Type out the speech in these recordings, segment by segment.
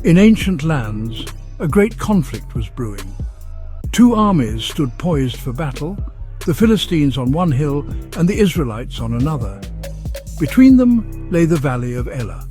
In ancient lands, a great conflict was brewing. Two armies stood poised for battle, the Philistines on one hill and the Israelites on another. Between them lay the valley of Elah.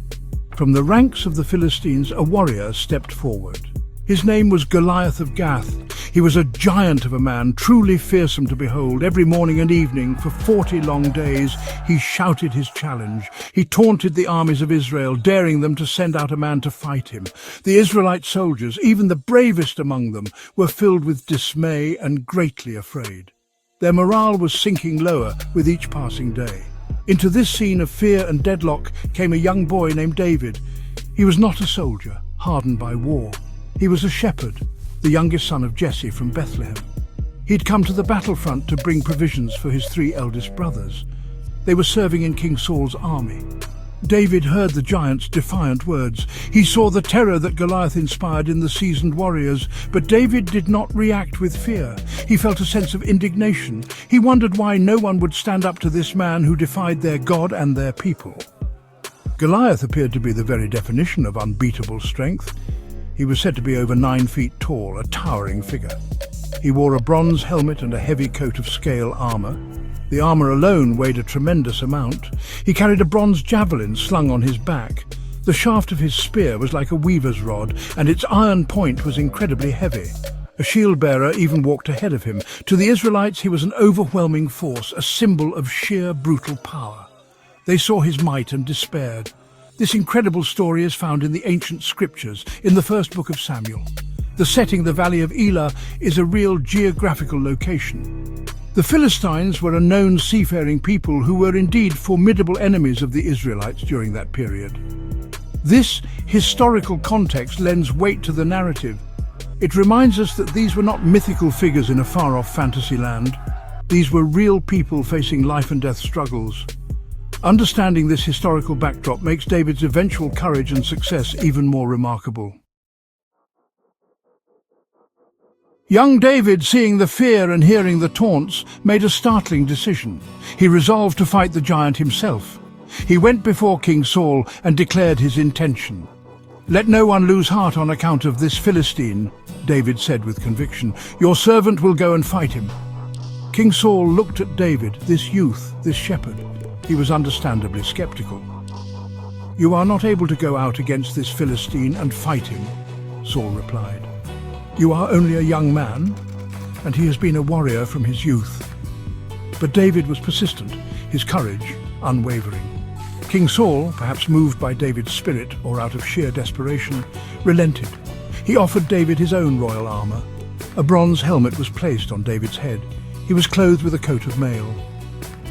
From the ranks of the Philistines, a warrior stepped forward. His name was Goliath of Gath. He was a giant of a man, truly fearsome to behold. Every morning and evening, for 40 long days, he shouted his challenge. He taunted the armies of Israel, daring them to send out a man to fight him. The Israelite soldiers, even the bravest among them, were filled with dismay and greatly afraid. Their morale was sinking lower with each passing day. Into this scene of fear and deadlock came a young boy named David. He was not a soldier, hardened by war. He was a shepherd, the youngest son of Jesse from Bethlehem. He'd come to the battlefront to bring provisions for his 3 eldest brothers. They were serving in King Saul's army. David heard the giant's defiant words. He saw the terror that Goliath inspired in the seasoned warriors, but David did not react with fear. He felt a sense of indignation. He wondered why no one would stand up to this man who defied their God and their people. Goliath appeared to be the very definition of unbeatable strength. He was said to be over 9 feet tall, a towering figure. He wore a bronze helmet and a heavy coat of scale armor. The armor alone weighed a tremendous amount. He carried a bronze javelin slung on his back. The shaft of his spear was like a weaver's rod, and its iron point was incredibly heavy. A shield-bearer even walked ahead of him. To the Israelites, he was an overwhelming force, a symbol of sheer brutal power. They saw his might and despaired. This incredible story is found in the ancient scriptures, in the first book of Samuel. The setting, the Valley of Elah, is a real geographical location. The Philistines were a known seafaring people who were indeed formidable enemies of the Israelites during that period. This historical context lends weight to the narrative. It reminds us that these were not mythical figures in a far-off fantasy land. These were real people facing life and death struggles. Understanding this historical backdrop makes David's eventual courage and success even more remarkable. Young David, seeing the fear and hearing the taunts, made a startling decision. He resolved to fight the giant himself. He went before King Saul and declared his intention. "Let no one lose heart on account of this Philistine," David said with conviction. "Your servant will go and fight him." King Saul looked at David, this youth, this shepherd. He was understandably skeptical. "You are not able to go out against this Philistine and fight him," Saul replied. "You are only a young man, and he has been a warrior from his youth." But David was persistent, his courage unwavering. King Saul, perhaps moved by David's spirit or out of sheer desperation, relented. He offered David his own royal armor. A bronze helmet was placed on David's head. He was clothed with a coat of mail.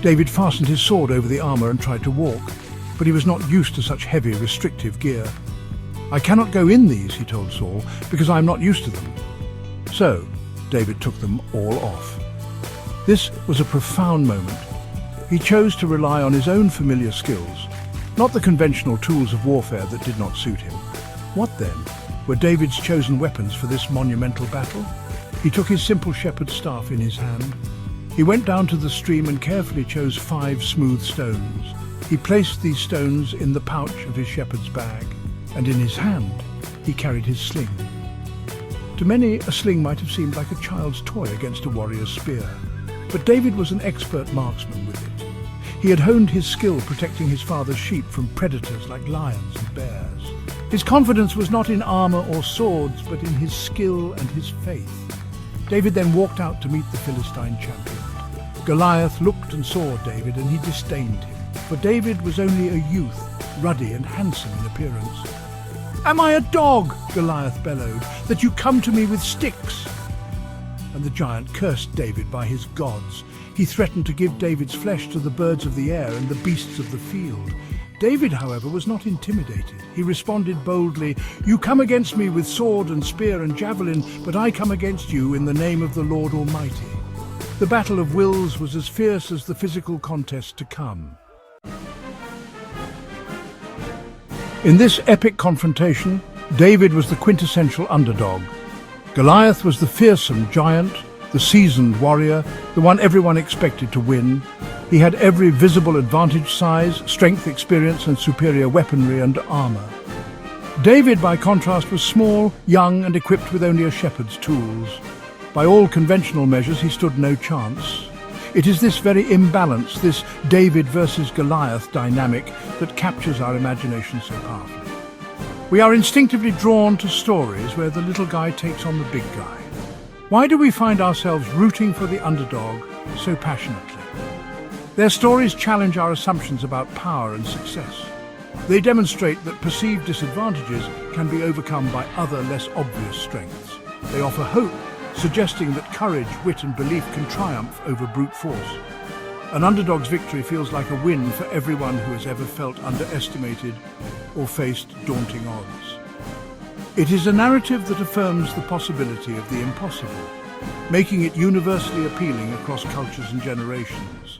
David fastened his sword over the armor and tried to walk, but he was not used to such heavy, restrictive gear. "I cannot go in these," he told Saul, "because I am not used to them." So, David took them all off. This was a profound moment. He chose to rely on his own familiar skills, not the conventional tools of warfare that did not suit him. What then were David's chosen weapons for this monumental battle? He took his simple shepherd's staff in his hand. He went down to the stream and carefully chose 5 smooth stones. He placed these stones in the pouch of his shepherd's bag, and in his hand he carried his sling. To many, a sling might have seemed like a child's toy against a warrior's spear, but David was an expert marksman with it. He had honed his skill protecting his father's sheep from predators like lions and bears. His confidence was not in armor or swords, but in his skill and his faith. David then walked out to meet the Philistine champion. Goliath looked and saw David, and he disdained him, for David was only a youth, ruddy and handsome in appearance. "Am I a dog," Goliath bellowed, "that you come to me with sticks?" And the giant cursed David by his gods. He threatened to give David's flesh to the birds of the air and the beasts of the field. David, however, was not intimidated. He responded boldly, "You come against me with sword and spear and javelin, but I come against you in the name of the Lord Almighty." The battle of wills was as fierce as the physical contest to come. In this epic confrontation, David was the quintessential underdog. Goliath was the fearsome giant, the seasoned warrior, the one everyone expected to win. He had every visible advantage: size, strength, experience, and superior weaponry and armor. David, by contrast, was small, young, and equipped with only a shepherd's tools. By all conventional measures, he stood no chance. It is this very imbalance, this David versus Goliath dynamic, that captures our imagination so powerfully. We are instinctively drawn to stories where the little guy takes on the big guy. Why do we find ourselves rooting for the underdog so passionately? Their stories challenge our assumptions about power and success. They demonstrate that perceived disadvantages can be overcome by other, less obvious strengths. They offer hope, suggesting that courage, wit and belief can triumph over brute force. An underdog's victory feels like a win for everyone who has ever felt underestimated or faced daunting odds. It is a narrative that affirms the possibility of the impossible, making it universally appealing across cultures and generations.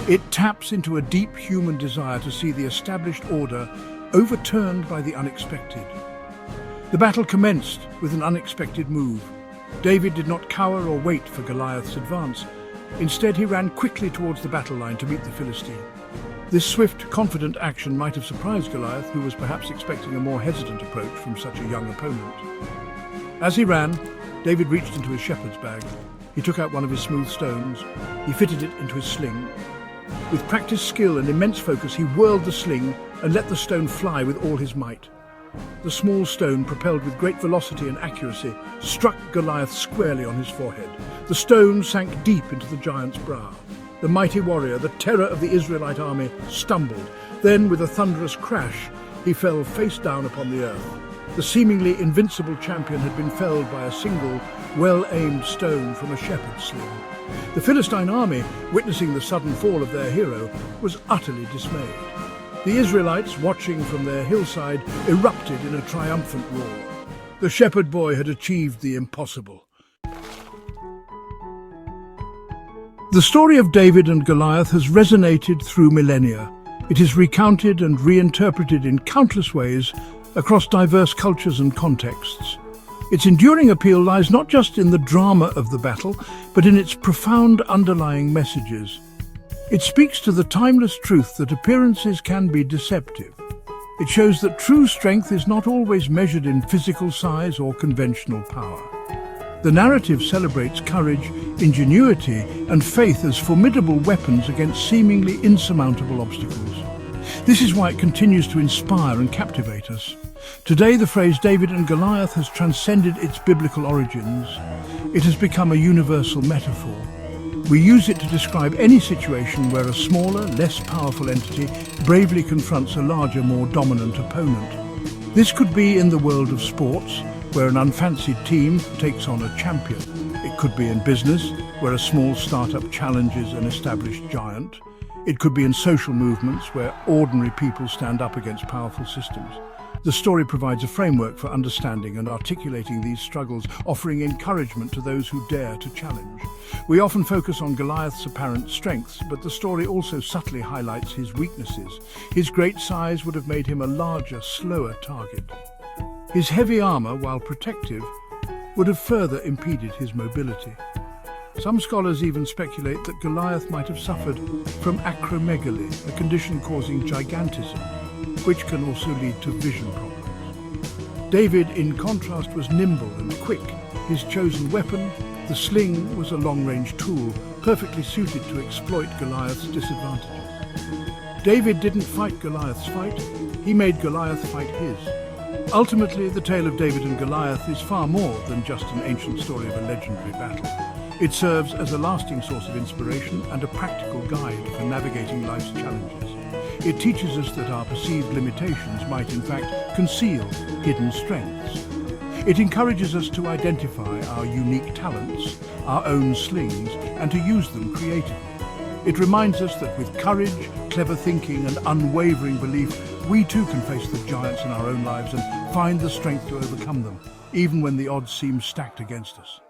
It taps into a deep human desire to see the established order overturned by the unexpected. The battle commenced with an unexpected move. David did not cower or wait for Goliath's advance. Instead, he ran quickly towards the battle line to meet the Philistine. This swift, confident action might have surprised Goliath, who was perhaps expecting a more hesitant approach from such a young opponent. As he ran, David reached into his shepherd's bag. He took out one of his smooth stones. He fitted it into his sling. With practiced skill and immense focus, he whirled the sling and let the stone fly with all his might. The small stone, propelled with great velocity and accuracy, struck Goliath squarely on his forehead. The stone sank deep into the giant's brow. The mighty warrior, the terror of the Israelite army, stumbled. Then, with a thunderous crash, he fell face down upon the earth. The seemingly invincible champion had been felled by a single, well-aimed stone from a shepherd's sling. The Philistine army, witnessing the sudden fall of their hero, was utterly dismayed. The Israelites, watching from their hillside, erupted in a triumphant roar. The shepherd boy had achieved the impossible. The story of David and Goliath has resonated through millennia. It is recounted and reinterpreted in countless ways across diverse cultures and contexts. Its enduring appeal lies not just in the drama of the battle, but in its profound underlying messages. It speaks to the timeless truth that appearances can be deceptive. It shows that true strength is not always measured in physical size or conventional power. The narrative celebrates courage, ingenuity, and faith as formidable weapons against seemingly insurmountable obstacles. This is why it continues to inspire and captivate us. Today, the phrase David and Goliath has transcended its biblical origins. It has become a universal metaphor. We use it to describe any situation where a smaller, less powerful entity bravely confronts a larger, more dominant opponent. This could be in the world of sports, where an unfancied team takes on a champion. It could be in business, where a small startup challenges an established giant. It could be in social movements, where ordinary people stand up against powerful systems. The story provides a framework for understanding and articulating these struggles, offering encouragement to those who dare to challenge. We often focus on Goliath's apparent strengths, but the story also subtly highlights his weaknesses. His great size would have made him a larger, slower target. His heavy armor, while protective, would have further impeded his mobility. Some scholars even speculate that Goliath might have suffered from acromegaly, a condition causing gigantism, which can also lead to vision problems. David, in contrast, was nimble and quick. His chosen weapon, the sling, was a long-range tool, perfectly suited to exploit Goliath's disadvantages. David didn't fight Goliath's fight, he made Goliath fight his. Ultimately, the tale of David and Goliath is far more than just an ancient story of a legendary battle. It serves as a lasting source of inspiration and a practical guide for navigating life's challenges. It teaches us that our perceived limitations might in fact conceal hidden strengths. It encourages us to identify our unique talents, our own slings, and to use them creatively. It reminds us that with courage, clever thinking, and unwavering belief, we too can face the giants in our own lives and find the strength to overcome them, even when the odds seem stacked against us.